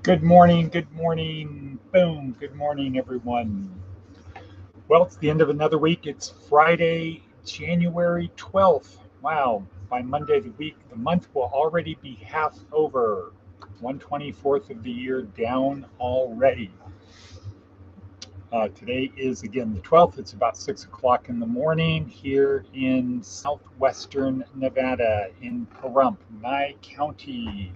Good morning, boom, good morning, everyone. Well, it's the end of another week. It's Friday, January 12th. Wow, by Monday, the month will already be half over. 1/24th of the year down already. Today is again the 12th. It's about 6 o'clock in the morning here in southwestern Nevada in Pahrump, Nye County,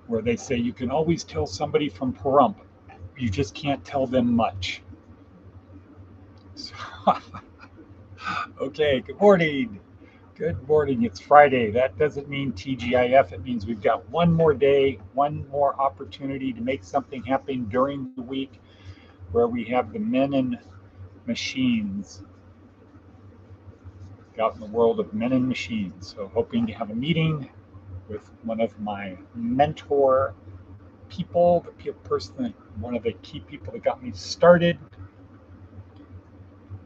where they say you can always tell somebody from Pahrump. You just can't tell them much. So, okay, good morning. Good morning. It's Friday. That doesn't mean TGIF. It means we've got one more day, one more opportunity to make something happen during the week where we have the men and machines out in the world of men and machines. So, hoping to have a meeting with one of my mentor people, one of the key people that got me started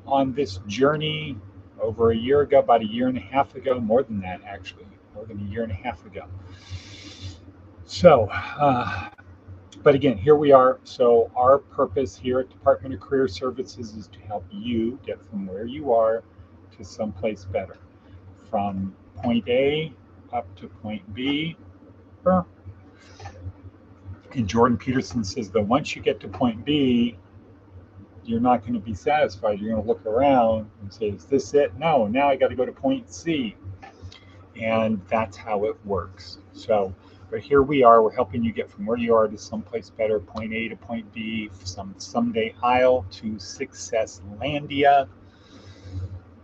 on this journey over a year ago, about a year and a half ago, more than that, actually, more than a year and a half ago. So, but again, here we are. So, our purpose here at Department of Career Services is to help you get from where you are to someplace better, from point A up to point B. And Jordan Peterson says that once you get to point B, you're not going to be satisfied. You're going to look around and say, is this it? No, now I got to go to point C. And that's how it works. So, but here we are. We're helping you get from where you are to someplace better, point A to point B, someday Isle to Success Landia.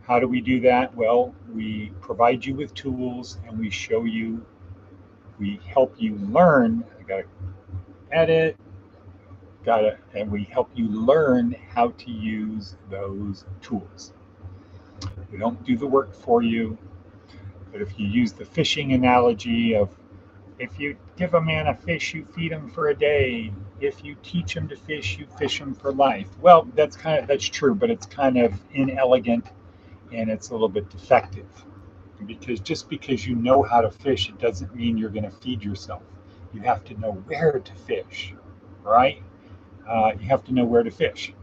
How do we do that? Well, we provide you with tools and we help you learn. I got to edit. And we help you learn how to use those tools. We don't do the work for you, but if you use the fishing analogy of if you give a man a fish, you feed him for a day. If you teach him to fish, you fish him for life. Well, that's true, but it's kind of inelegant and it's a little bit defective. Because just because you know how to fish, it doesn't mean you're going to feed yourself. You have to know where to fish, right? You have to know where to fish.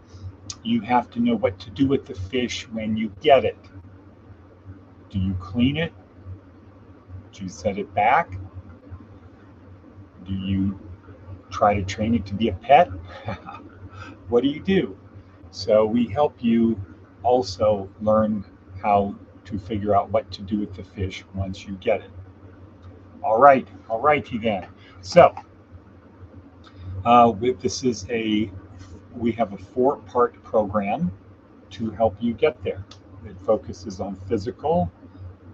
You have to know what to do with the fish when you get it. Do you clean it? Do you set it back? Do you try to train it to be a pet? What do you do? So we help you also learn how to figure out what to do with the fish once you get it. All righty then. So we have a 4-part program to help you get there. It focuses on physical,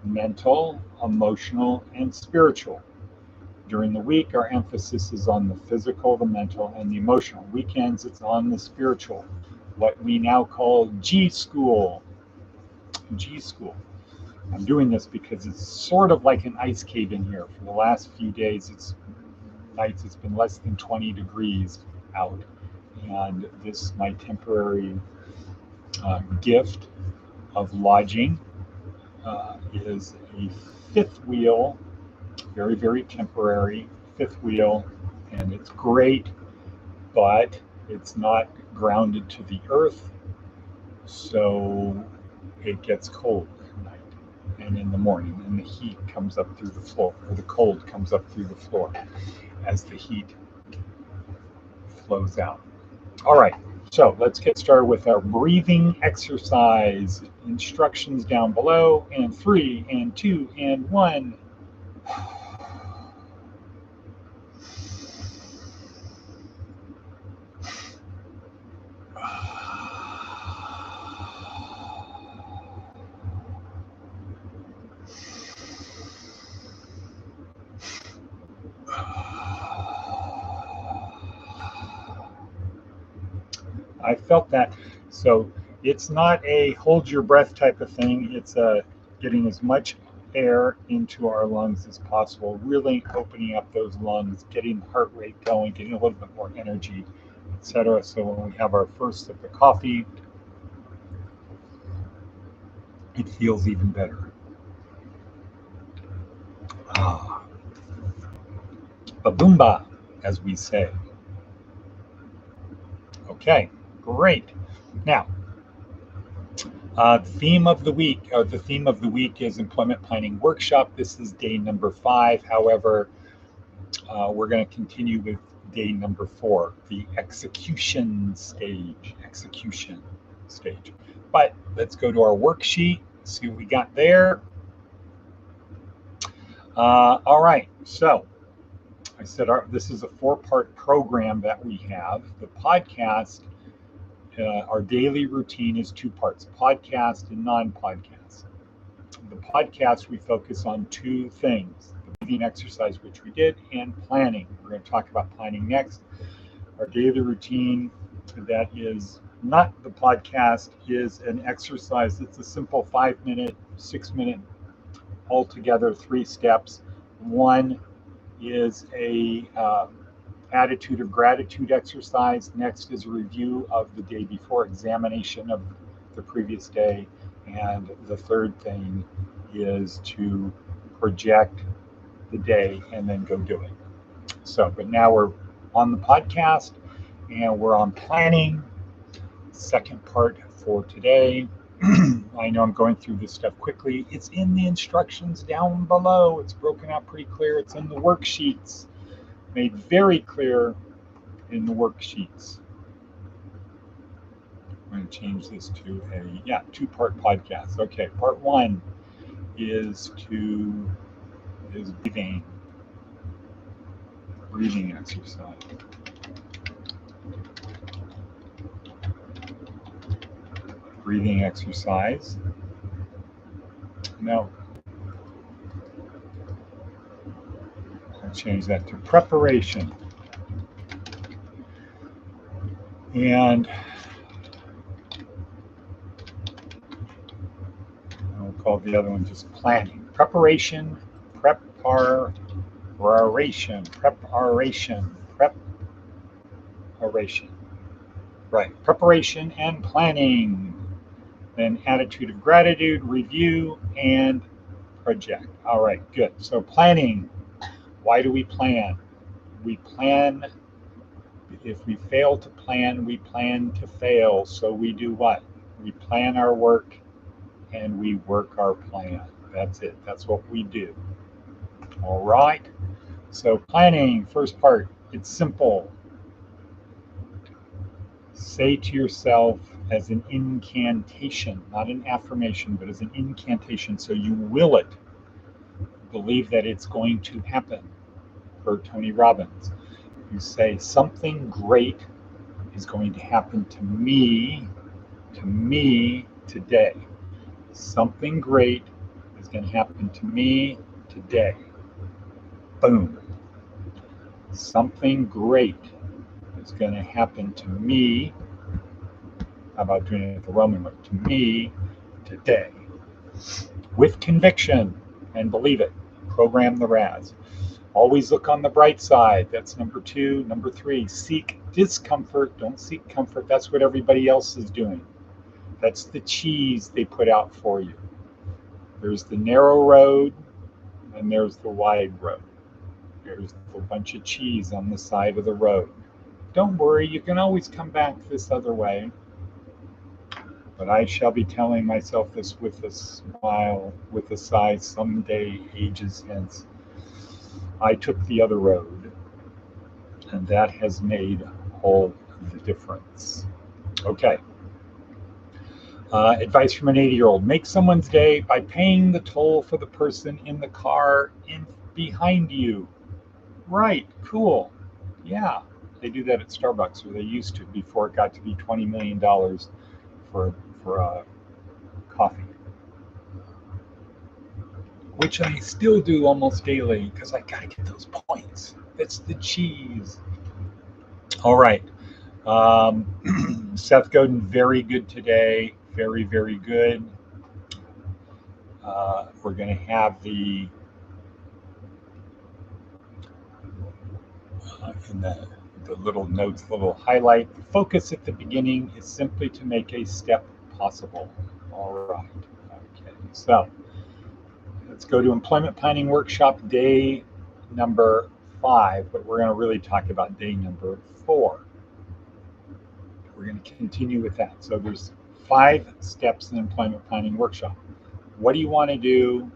mental, emotional, and spiritual. During the week, our emphasis is on the physical, the mental, and the emotional. Weekends, it's on the spiritual, what we now call G School. G School. I'm doing this because it's sort of like an ice cave in here. For the last few days, it's been less than 20 degrees out. And this, my temporary gift of lodging, is a fifth wheel, very, very temporary fifth wheel, and it's great, but it's not grounded to the earth, so it gets cold at night and in the morning, and the heat comes up through the floor, or the cold comes up through the floor as the heat flows out. All right, so let's get started with our breathing exercise. Instructions down below, and 3 and 2 and 1. I felt that. So it's not a hold your breath type of thing. It's getting as much air into our lungs as possible, really opening up those lungs, getting the heart rate going, getting a little bit more energy, etc. So when we have our first sip of coffee, it feels even better. Ba-boomba, as we say. Okay, great. Now, the theme of the week is employment planning workshop. This is day number 5. However, we're going to continue with day number 4, the execution stage. But let's go to our worksheet, see what we got there. All right, so I said this is a 4-part program that we have. The podcast, our daily routine is 2 parts, podcast and non-podcast. The podcast, we focus on 2 things, the breathing exercise, which we did, and planning. We're going to talk about planning next. Our daily routine, that is not the podcast, is an exercise. It's a simple 5-minute, 6-minute, altogether 3 steps. One is a attitude of gratitude exercise. Next is a review of the day before, examination of the previous day. And the third thing is to project the day and then go do it. So, but now we're on the podcast and we're on planning. Second part for today. I know I'm going through this stuff quickly. It's in the instructions down below. It's broken out pretty clear. It's in the worksheets, made very clear in the worksheets. I'm going to change this to a 2-part podcast. Okay, part 1 is breathing exercise. Breathing exercise. No. I'll change that to preparation. And I'll call the other one just planning. Preparation. Right. Preparation and planning. Then attitude of gratitude, review, and project. All right, good. So planning. Why do we plan? We plan. If we fail to plan, we plan to fail. So we do what? We plan our work and we work our plan. That's it. That's what we do. All right. So planning, first part, it's simple. Say to yourself as an incantation, not an affirmation, but as an incantation. So you will it. Believe that it's going to happen. For Tony Robbins, you say something great is going to happen to me today. Something great is going to happen to me today. Boom. Something great is going to happen to me. How about doing it the Roman way? To me today. With conviction and believe it. Program the RAS. Always look on the bright side. That's number 2. Number 3, seek discomfort. Don't seek comfort. That's what everybody else is doing. That's the cheese they put out for you. There's the narrow road and there's the wide road. There's a bunch of cheese on the side of the road. Don't worry, you can always come back this other way. But I shall be telling myself this with a smile, with a sigh, someday, ages hence. I took the other road, and that has made all the difference. Okay. Advice from an 80-year-old. Make someone's day by paying the toll for the person in the car behind you. Right, cool. Yeah, they do that at Starbucks, or they used to before it got to be $20 million for coffee. Which I still do almost daily because I gotta get those points. That's the cheese. All right. Seth Godin, very good today. Very, very good. We're going to have the in the little notes, little highlight. The focus at the beginning is simply to make a step possible. All right. Okay. So let's go to employment planning workshop day number 5, but we're going to really talk about day number 4. We're going to continue with that. So there's 5 steps in employment planning workshop. What do you want to do?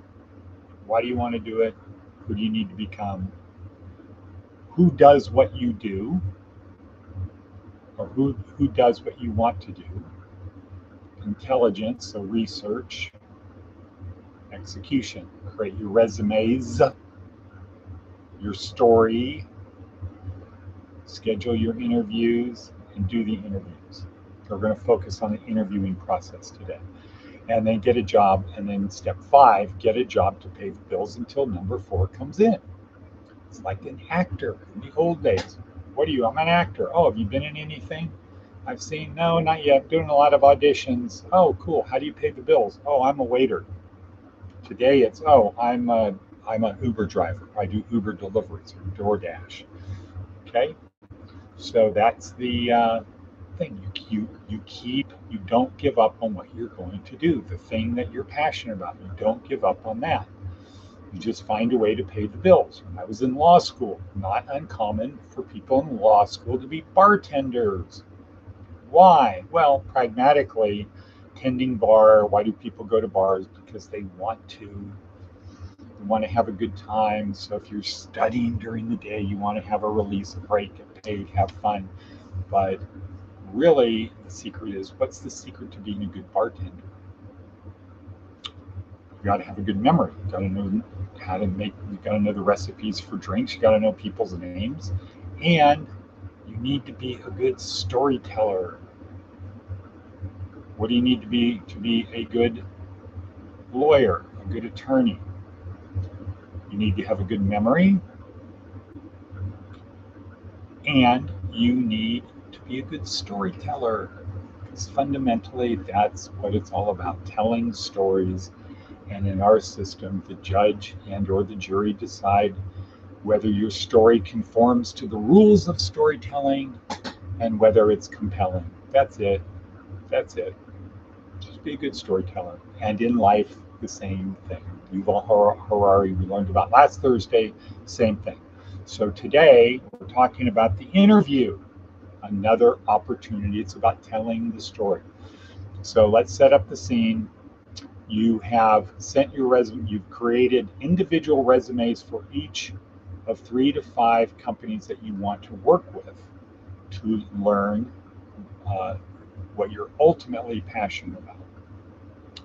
Why do you want to do it? Who do you need to become? Who does what you do? Or who does what you want to do? Intelligence, so research. Execution, create your resumes, your story, schedule your interviews, and do the interviews. So we're going to focus on the interviewing process today. And then get a job, and then step 5, get a job to pay the bills until number 4 comes in. It's like an actor in the old days. What are you? I'm an actor. Oh, have you been in anything I've seen? No, not yet. I'm doing a lot of auditions. Oh, cool. How do you pay the bills? Oh, I'm a waiter. Today it's, oh, I'm an Uber driver. I do Uber deliveries or DoorDash. Okay, so that's the thing. You don't give up on what you're going to do. The thing that you're passionate about, you don't give up on that. You just find a way to pay the bills. When I was in law school, not uncommon for people in law school to be bartenders. Why? Well, pragmatically, tending bar. Why do people go to bars? Because they want to have a good time. So if you're studying during the day, you want to have a release, a break, get paid, have fun. But really, the secret is, what's the secret to being a good bartender? You got to have a good memory. You got to know how to make. You got to know the recipes for drinks. You got to know people's names, and you need to be a good storyteller. What do you need to be a good lawyer, a good attorney? You need to have a good memory, and you need to be a good storyteller. Because fundamentally, that's what it's all about, telling stories. And in our system, the judge and or the jury decide whether your story conforms to the rules of storytelling and whether it's compelling. That's it. That's it. Just be a good storyteller. And in life, the same thing. Yuval Harari, we learned about last Thursday, same thing. So today, we're talking about the interview, another opportunity. It's about telling the story. So let's set up the scene. You have sent your resume, you've created individual resumes for each of 3 to 5 companies that you want to work with to learn what you're ultimately passionate about.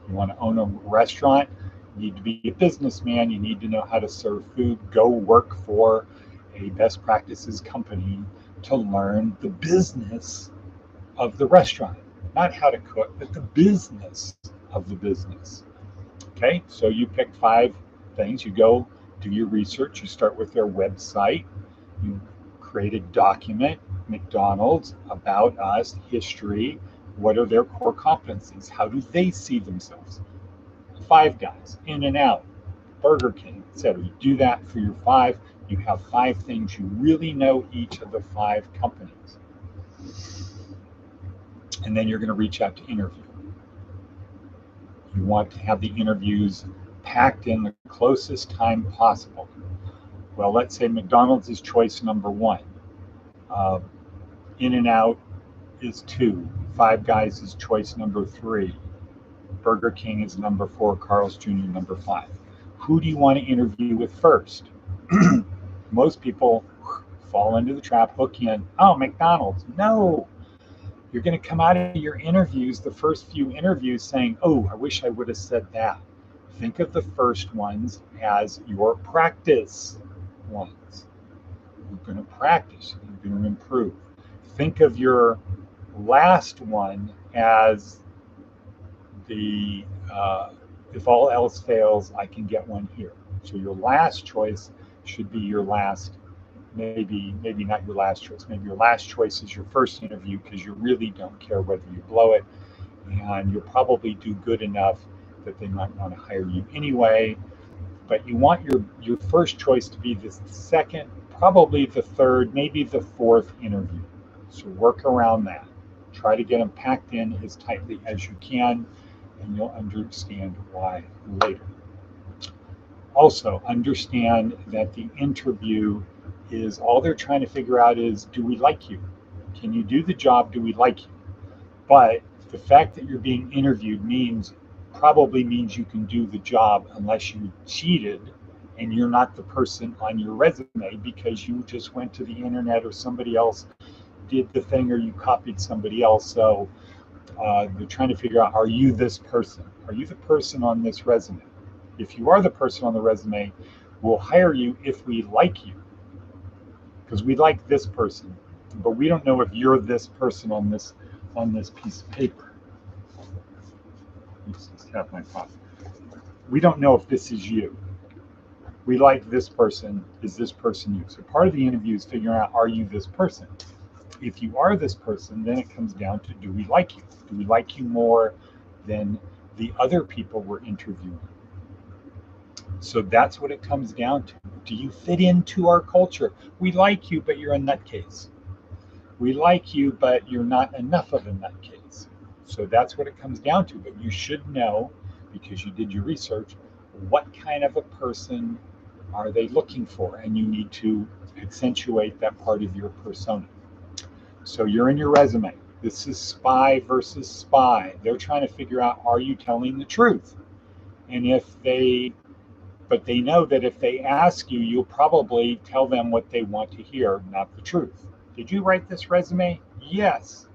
You want to own a restaurant, you need to be a businessman, you need to know how to serve food, go work for a best practices company to learn the business of the restaurant. Not how to cook, but the business of the business. Okay, so you pick 5 things. You go do your research. You start with their website. You create a document, McDonald's, about us, history. What are their core competencies? How do they see themselves? 5 Guys, In-N-Out, Burger King, etc. You do that for your 5. You have 5 things you really know each of the 5 companies. And then you're going to reach out to interview. You want to have the interviews packed in the closest time possible. Well, let's say McDonald's is choice number 1. In-N-Out is 2. 5 Guys is choice number 3. Burger King is number 4. Carl's Jr. number 5. Who do you want to interview with first? Most people fall into the trap, hook in. Oh, McDonald's. No. You're going to come out of your interviews, the first few interviews, saying, oh, I wish I would have said that. Think of the first ones as your practice ones. You're going to practice. You're going to improve. Think of your last one as the, if all else fails, I can get one here. So your last choice should be your last. Maybe not your last choice. Maybe your last choice is your first interview because you really don't care whether you blow it, and you'll probably do good enough that they might want to hire you anyway. But you want your first choice to be the second, probably the third, maybe the 4th interview. So work around that. Try to get them packed in as tightly as you can, and you'll understand why later. Also, understand that the interview is all they're trying to figure out is, do we like you? Can you do the job? Do we like you? But the fact that you're being interviewed probably means you can do the job, unless you cheated and you're not the person on your resume because you just went to the internet or somebody else did the thing or you copied somebody else. So they're trying to figure out, are you this person? Are you the person on this resume? If you are the person on the resume, we'll hire you if we like you, because we like this person, but we don't know if you're this person on this piece of paper. Let's just have my coffee. We don't know if this is you. We like this person. Is this person you? So part of the interview is figuring out, are you this person? If you are this person, then it comes down to, do we like you? Do we like you more than the other people we're interviewing? So that's what it comes down to. Do you fit into our culture? We like you, but you're a nutcase. We like you, but you're not enough of a nutcase. So that's what it comes down to. But you should know, because you did your research, what kind of a person are they looking for? And you need to accentuate that part of your persona. So you're in your resume. This is spy versus spy. They're trying to figure out, are you telling the truth? And but they know that if they ask you, you'll probably tell them what they want to hear, not the truth. Did you write this resume? Yes.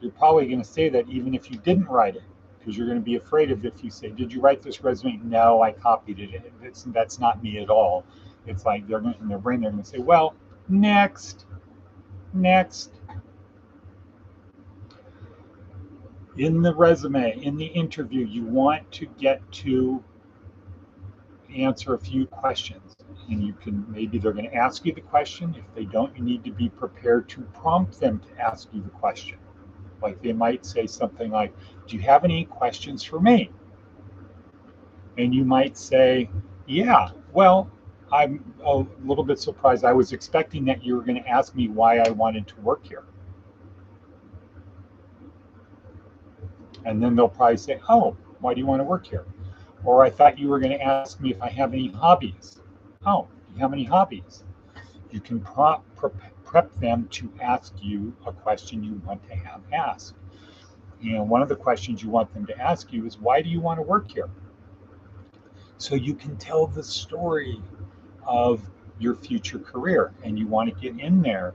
You're probably going to say that even if you didn't write it, because you're going to be afraid of, if you say, did you write this resume? No, I copied it. That's not me at all. It's like in their brain, they're going to say, well, next. In the resume, in the interview, you want to get to answer a few questions. And maybe they're going to ask you the question. If they don't, you need to be prepared to prompt them to ask you the question. Like they might say something like, do you have any questions for me? And you might say, yeah, well, I'm a little bit surprised. I was expecting that you were going to ask me why I wanted to work here. And then they'll probably say, oh, why do you want to work here? Or I thought you were going to ask me if I have any hobbies. Oh, do you have any hobbies? You can prep them to ask you a question you want to have asked. And one of the questions you want them to ask you is, why do you want to work here? So you can tell the story of your future career, and you want to get in there.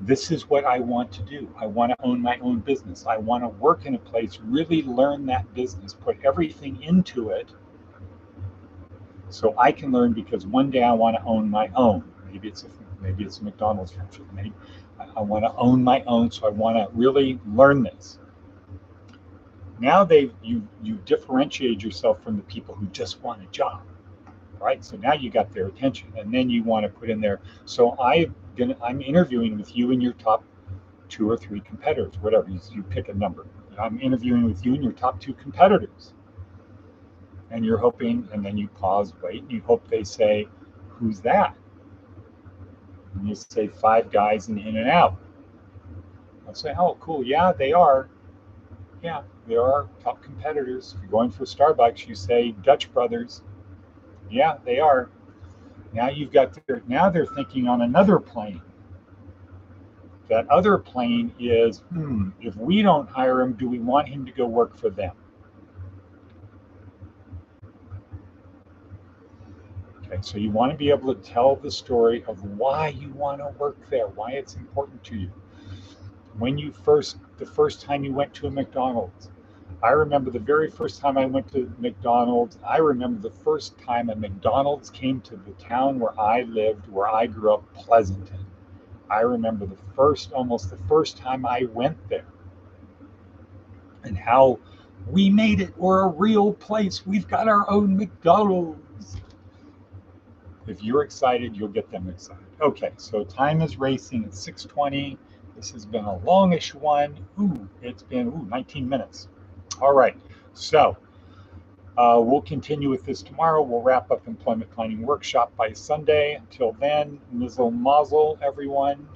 This is what I want to do. I want to own my own business. I want to work in a place, really learn that business, put everything into it so I can learn, because one day I want to own my own. Maybe it's a McDonald's franchise. Maybe I want to own my own, so I want to really learn this. Now you differentiate yourself from the people who just want a job, right? So now you got their attention, and then you want to put in there. So I'm interviewing with you and your top 2 or 3 competitors, whatever you pick a number. I'm interviewing with you and your top 2 competitors, and you're hoping, and then you pause, wait, and you hope they say, who's that? And you say 5 guys in In-N-Out. I'll say, oh, cool, yeah, they are. Yeah, there are top competitors. If you're going for Starbucks, you say Dutch Brothers. Yeah, they are. Now now they're thinking on another plane. That other plane is, if we don't hire him, do we want him to go work for them? Okay, so you want to be able to tell the story of why you want to work there, why it's important to you. When the first time you went to a McDonald's, I remember the very first time I went to McDonald's. I remember the first time a McDonald's came to the town where I lived, where I grew up, Pleasanton. I remember almost the first time I went there, and how we made it. We're a real place. We've got our own McDonald's. If you're excited, you'll get them excited. Okay, so time is racing. It's 6:20. This has been a longish one. It's been 19 minutes. All right, so we'll continue with this tomorrow. We'll wrap up Employment Planning Workshop by Sunday. Until then, mizzle mazel, everyone.